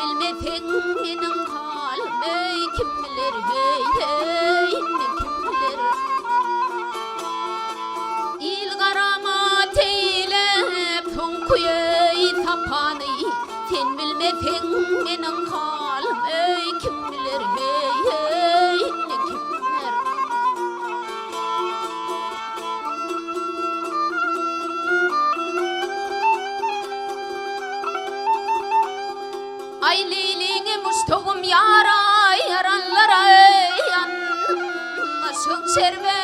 bilmesen menin halim ey kim bilir hey hey ne kim bilir il karamat eylep sonkuyey tapanı sen bilmesen menin halim ey kim bilir hey hey ne kim bilir ay leyliğine muştuğum yara yaranlara yan aşık şerbe